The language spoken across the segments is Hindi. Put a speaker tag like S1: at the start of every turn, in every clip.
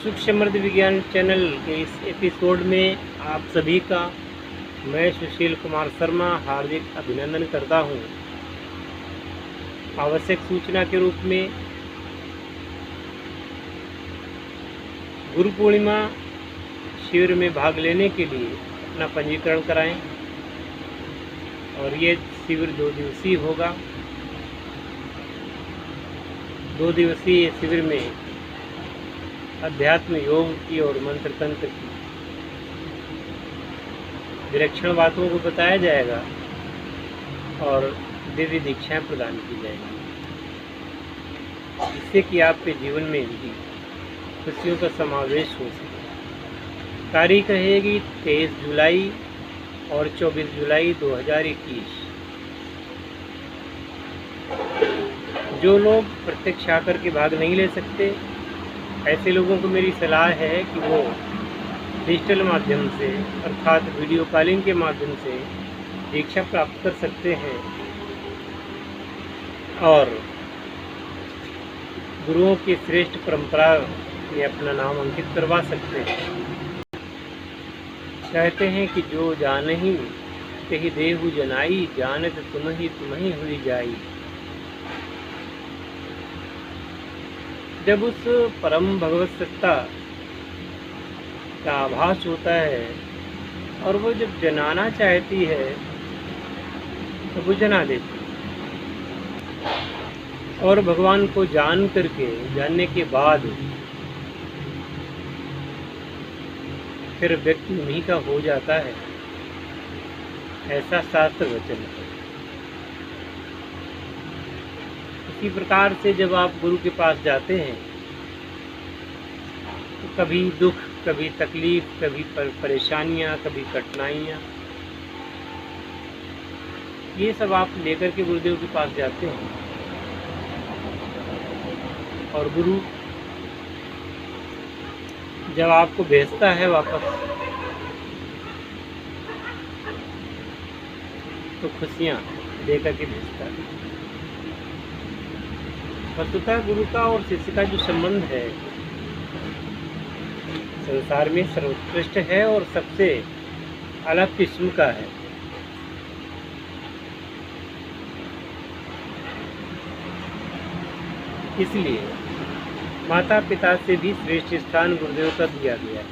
S1: सुख समृद्धि विज्ञान चैनल के इस एपिसोड में आप सभी का मैं सुशील कुमार शर्मा हार्दिक अभिनंदन करता हूं। आवश्यक सूचना के रूप में गुरु पूर्णिमा शिविर में भाग लेने के लिए अपना पंजीकरण कराएं और ये शिविर 2 दिवसीय होगा। 2 दिवसीय शिविर में अध्यात्म योग की और मंत्र तंत्र की विलक्षण बातों को बताया जाएगा और दिव्य दीक्षाएं प्रदान की जाएंगी, जिससे कि आपके जीवन में भी खुशियों का समावेश हो सके। तारीख रहेगी 23 जुलाई और 24 जुलाई 2021। जो लोग प्रत्यक्ष आकर के भाग नहीं ले सकते, ऐसे लोगों को मेरी सलाह है कि वो डिजिटल माध्यम से अर्थात वीडियो कॉलिंग के माध्यम से दीक्षा प्राप्त कर सकते हैं और गुरुओं की श्रेष्ठ परंपरा में अपना नाम अंकित करवा सकते हैं। कहते हैं कि जो जानहि तेहि देहु जनाई, जानत तुम्हि हुई जाई। जब उस परम भगवत सत्ता का आभास होता है और वो जब जनाना चाहती है तो वो जना देती है, और भगवान को जानने के बाद फिर व्यक्ति उन्हीं का हो जाता है, ऐसा शास्त्र वचन है। इसी प्रकार से जब आप गुरु के पास जाते हैं तो कभी दुख, कभी तकलीफ, कभी परेशानियां, कभी कठिनाइयां, ये सब आप लेकर के गुरुदेव के पास जाते हैं और गुरु जब आपको भेजता है वापस तो खुशियां देकर के भेजता है। वस्तुतः गुरु का और शिष्य का जो संबंध है संसार में सर्वोत्कृष्ट है और सबसे अलग किस्म का है। इसलिए माता पिता से भी श्रेष्ठ स्थान गुरुदेव का दिया गया है।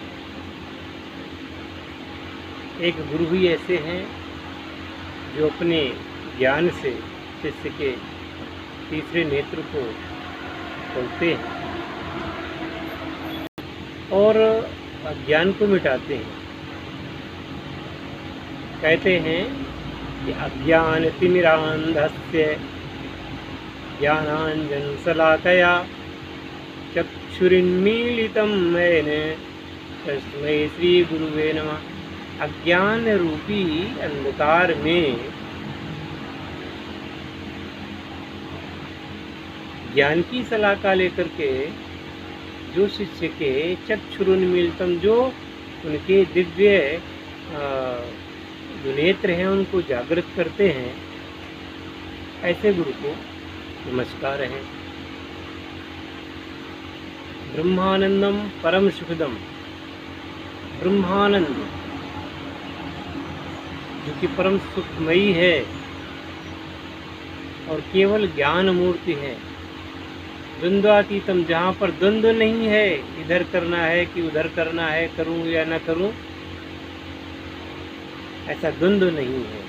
S1: एक गुरु ही ऐसे हैं जो अपने ज्ञान से शिष्य के तीसरे नेत्र को खोलते हैं और अज्ञान को मिटाते हैं। कहते हैं कि अज्ञान तिमिरांधस्य ज्ञानांजन शलाकया चक्षुरुन्मीलितं येन तस्मै श्री गुरुवे नमः। अज्ञान रूपी अंधकार में ज्ञान की सलाका लेकर के जो शिष्य के चक्षुरुन्मीलितम, जो उनके दिव्य जो नेत्र हैं उनको जागृत करते हैं, ऐसे गुरु को नमस्कार है। ब्रह्मानंदम परम सुखदम, ब्रह्मानंद जो कि परम सुखमयी है और केवल ज्ञान मूर्ति है। द्वंद्वातीतम, जहाँ पर द्वंद्व नहीं है, इधर करना है कि उधर करना है, करूँ या न करूँ, ऐसा द्वंद्व नहीं है।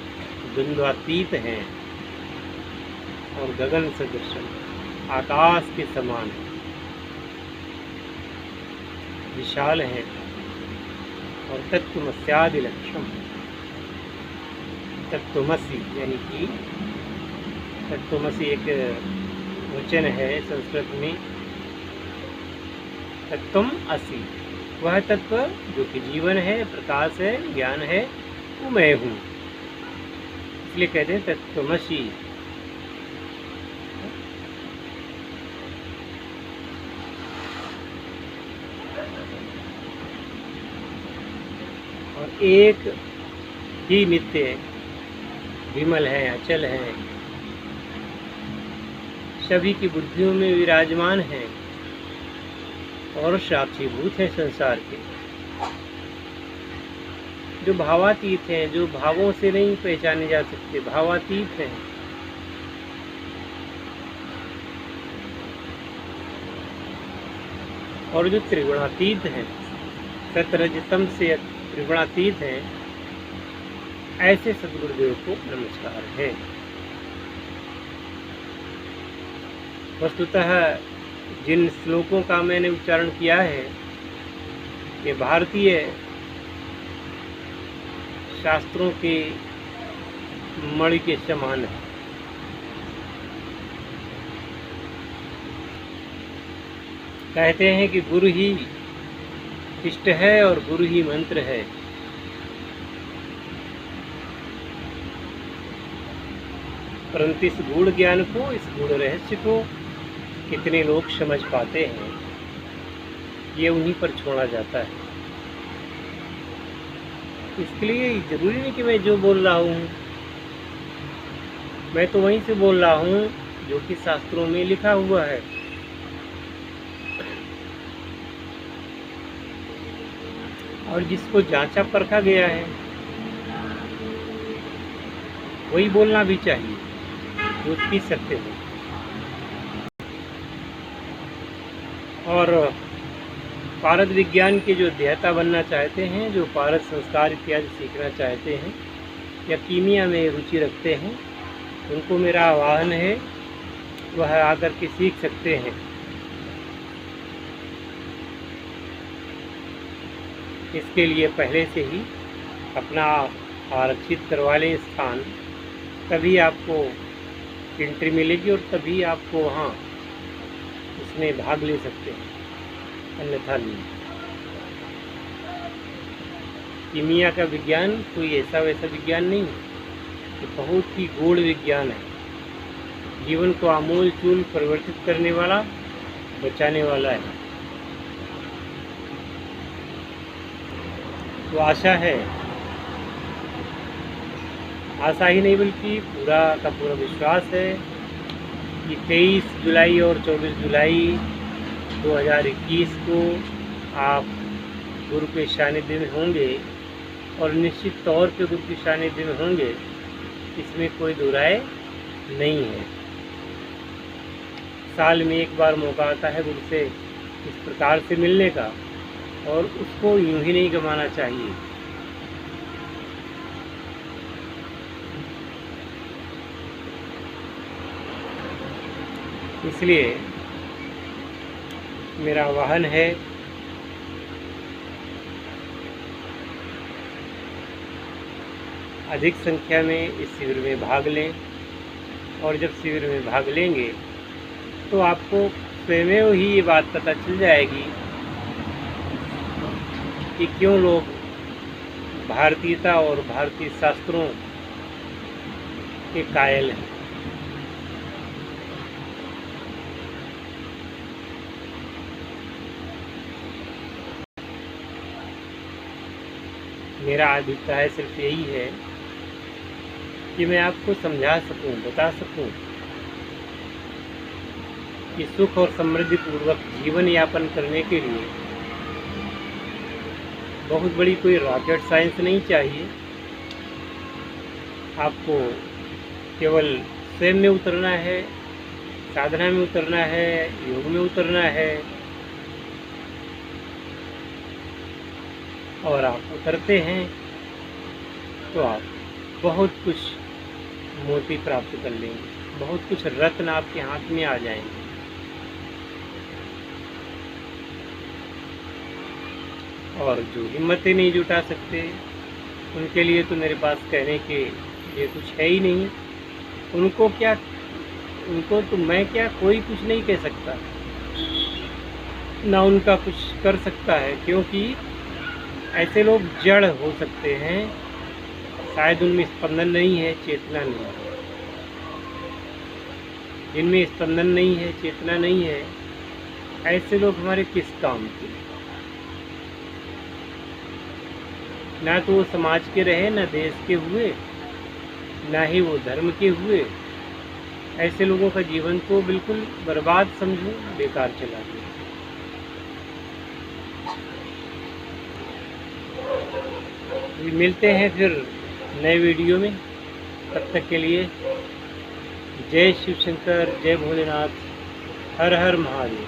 S1: द्वंद्वातीत है और गगन सदृश आकाश के समान है, विशाल है और तत्वमस्यादि लक्ष्यम। तत्वमसि यानी कि तत्वमसि एक वचन है संस्कृत में, तत्वम असि, वह तत्व जो कि जीवन है, प्रकाश है, ज्ञान है, वो मैं हूँ। इसलिए कहते हैं तत्वमसि। और एक ही नित्य विमल है, अचल है, सभी की बुद्धियों में विराजमान है, और साक्षीभूत हैं संसार के, जो भावातीत हैं, जो भावों से नहीं पहचाने जा सकते, भावातीत हैं। और जो त्रिगुणातीत हैं, सतरजतम से त्रिगुणातीत हैं, ऐसे सद्गुरुदेव को नमस्कार है। वस्तुतः जिन श्लोकों का मैंने उच्चारण किया है, ये भारतीय शास्त्रों के मणि के समान है। कहते हैं कि गुरु ही इष्ट है और गुरु ही मंत्र है। परंतु इस गूढ़ ज्ञान को, इस गूढ़ रहस्य को कितने लोग समझ पाते हैं, ये उन्हीं पर छोड़ा जाता है। इसके लिए जरूरी नहीं कि मैं जो बोल रहा हूँ, मैं तो वहीं से बोल रहा हूँ जो कि शास्त्रों में लिखा हुआ है। और जिसको जांचा परखा गया है वही बोलना भी चाहिए, जो उसकी सत्य हो। और पारद विज्ञान के जो अध्येता बनना चाहते हैं, जो पारद संस्कार इत्यादि सीखना चाहते हैं या कीमिया में रुचि रखते हैं, उनको मेरा आह्वान है, वह आकर के सीख सकते हैं। इसके लिए पहले से ही अपना आरक्षित करवा लें स्थान, तभी आपको एंट्री मिलेगी और तभी आपको वहाँ उसमें भाग ले सकते हैं, अन्यथा नहीं। कीमिया का विज्ञान कोई ऐसा वैसा विज्ञान नहीं है, ये बहुत ही गूढ़ विज्ञान है। जीवन को आमूल चूल परिवर्तित करने वाला, बचाने वाला है। तो आशा है, आशा ही नहीं बल्कि पूरा का पूरा विश्वास है कि 23 जुलाई और 24 जुलाई 2021 को आप गुरु के सानिध्य में होंगे, और निश्चित तौर पे गुरु के सानिध्य में होंगे, इसमें कोई दो राय नहीं है। साल में एक बार मौका आता है गुरु से इस प्रकार से मिलने का, और उसको यूं ही नहीं गंवाना चाहिए। इसलिए मेरा आह्वान है, अधिक संख्या में इस शिविर में भाग लें। और जब शिविर में भाग लेंगे तो आपको स्वयं ही ये बात पता चल जाएगी कि क्यों लोग भारतीयता और भारतीय शास्त्रों के कायल हैं। मेरा अभिप्राय सिर्फ यही है कि मैं आपको समझा सकूं, बता सकूं कि सुख और समृद्धि पूर्वक जीवन यापन करने के लिए बहुत बड़ी कोई रॉकेट साइंस नहीं चाहिए। आपको केवल स्वयं में उतरना है, साधना में उतरना है, योग में उतरना है, और आप उतरते हैं तो आप बहुत कुछ मोती प्राप्त कर लेंगे, बहुत कुछ रत्न आपके हाथ में आ जाएंगे। और जो हिम्मतें नहीं जुटा सकते, उनके लिए तो मेरे पास कहने के लिए कुछ है ही नहीं। उनको क्या, उनको तो मैं क्या, कोई कुछ नहीं कह सकता, ना उनका कुछ कर सकता है, क्योंकि ऐसे लोग जड़ हो सकते हैं, शायद उनमें स्पंदन नहीं है, चेतना नहीं है। जिनमें स्पंदन नहीं है, चेतना नहीं है, ऐसे लोग हमारे किस काम के? ना तो वो समाज के रहे, ना देश के हुए, ना ही वो धर्म के हुए। ऐसे लोगों का जीवन तो बिल्कुल बर्बाद समझो, बेकार चला गया। मिलते हैं फिर नए वीडियो में। तब तक के लिए जय शिव शंकर, जय भोलेनाथ, हर हर महादेव।